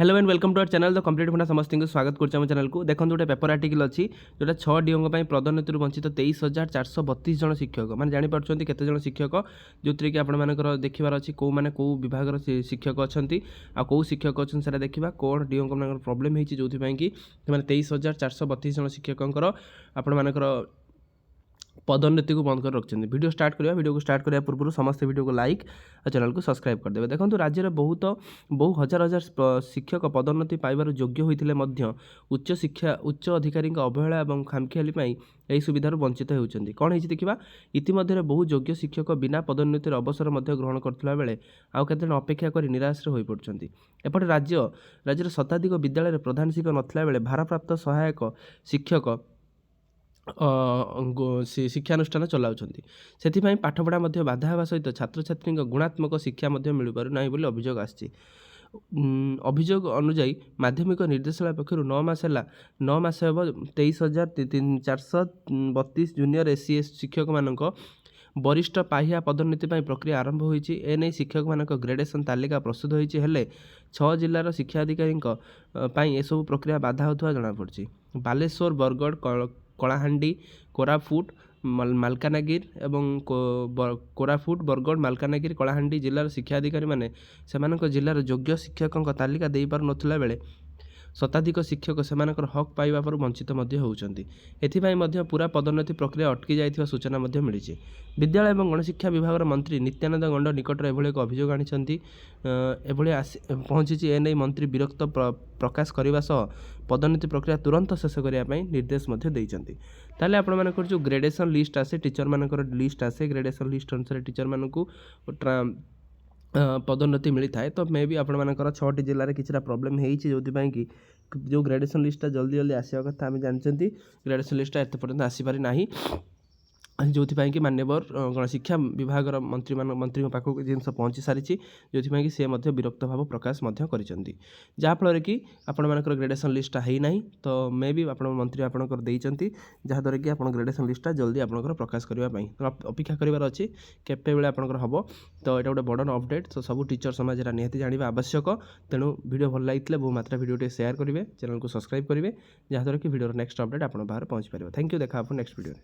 Hello and welcome to our channel the complete funda समस्त को स्वागत कर चैनल को देखो गोटे पेपर आर्टिकल अच्छी जोटा 6 डीओ पदोन्नति वंचित 23,432 जन शिक्षक मैंने जापे केते जन शिक्षक जो कि आपर देखार अच्छी कौ मैंने कौ विभाग शिक्षक अच्छा आ कौ शिक्षक अच्छा से देखा कौन डीओ प्रोब्लेम होती जो कि 23,432 जन शिक्षक आपर पदोन्नति को बंद कर रखते वीडियो स्टार्ट करवा वीडियो को स्टार्ट करने पूर्व समस्त वीडियो को लाइक और चैनल को सब्सक्राइब करदे। देखो राज्य में बहु हजार हजार शिक्षक पदोन्नति पाइबार योग्य होते उच्च अधिकारी अवहेला और खामखियाली यही सुविधार वंचित होती कौन हो देखा इतिमध्य बहु योग्य शिक्षक बिना पदोन्नतिर अवसर ग्रहण करथिला बेले आउ केते अपेक्षा कर निराश हो पड़ते। एपटे राज्यर शताधिक विद्यालय प्रधान शिक्षक नथिला बेले भारप्राप्त सहायक शिक्षक शिक्षानुष्ठान चलाउछन्ति सेथिपाई पाठपढ़ा बाधा हेबा सहित छात्र छात्री गुणात्मक शिक्षा मिल पारु नाही बोली अभियोग आछि। अभियोग अनुजाई माध्यमिक निर्देशालय पक्षर 9 मास है 9 मास हे 23,432 जूनियर एससीएस शिक्षक मानक वरिष्ठ पाहिया पदोन्नति प्रक्रिया आरंभ होईछि। एने शिक्षक मानक ग्रेडेशन तालिका प्रस्तुत होईछि हेले 6 जिल्लार शिक्षा अधिकारी एसबू प्रक्रिया बाधा होता जमापड़ी। बालेश्वर बरगढ़ कलाहांडी कोरापुट मालकानगिरी एवं कोरापुट बरगढ़ मालकानगिरी कलाहांडी जिलार शिक्षा अधिकारी माने सेमानक जिलार योग्य शिक्षकों तालिका दे पार नथिला बेले शताधिक शिक्षक सेमानकर हक पाइबा पर वंचित होउछन्ति। एथिपाई मध्य पूरा पदोन्नति प्रक्रिया अटकी जाइथिबा सूचना मिली। विद्यालय एवं गणशिक्षा विभाग मंत्री नित्यानंद गंड निकटर एभली एक अभियोग आनिछन्ति एभली पहुंची एने मंत्री विरक्त प्रकाश करने सह पदोन्नति प्रक्रिया तुरंत शेष करने निर्देश देइछन्ति। ताले आपण मानकर जो ग्रेडेशन लिस्ट आसे टीचर मानकर लिस्ट आसे ग्रेडेशन लिस्ट अनुसार टीचर मानकू पदोन्नति मिलता है तो मे भी आपण मानकर 6टी जिले में किसी प्रॉब्लम हो कि जो ग्रेडेशन लिस्टा जल्दी जल्दी आसा कथा आम जानते ग्रेडेशन लिस्टा एत पर्यटन आसीपारी ना जो कि मान्यवर गणशिक्षा विभाग मंत्री पाखक जिन पहुँची सारी जो कि सी विरक्त भाव प्रकाश जहाँफल कि आपण मानकर ग्रेडेशन लिस्टा है ना तो मे भी आप मंत्री आपंकर देती जहाँद्वारा कि आप ग्रेडेशन लिस्टा जल्दी आपंकर प्रकाश करने अपेक्षा करार अच्छी केते बेले आपंकर हम तो यहाँ गोटे बड़ अपडेट तो सब टीचर समाज निहाती जाना आवश्यक। तेणु वीडियो भल लगी बहु मात्रा वीडियो शेयर करेंगे चैनल को सब्सक्राइब करेंगे जहाँद्वारा कि वीडियो नेक्स्ट अपडेट आप बाहर पहुँच पार। थैंक यू देखा आप नेक्स्ट वीडियो।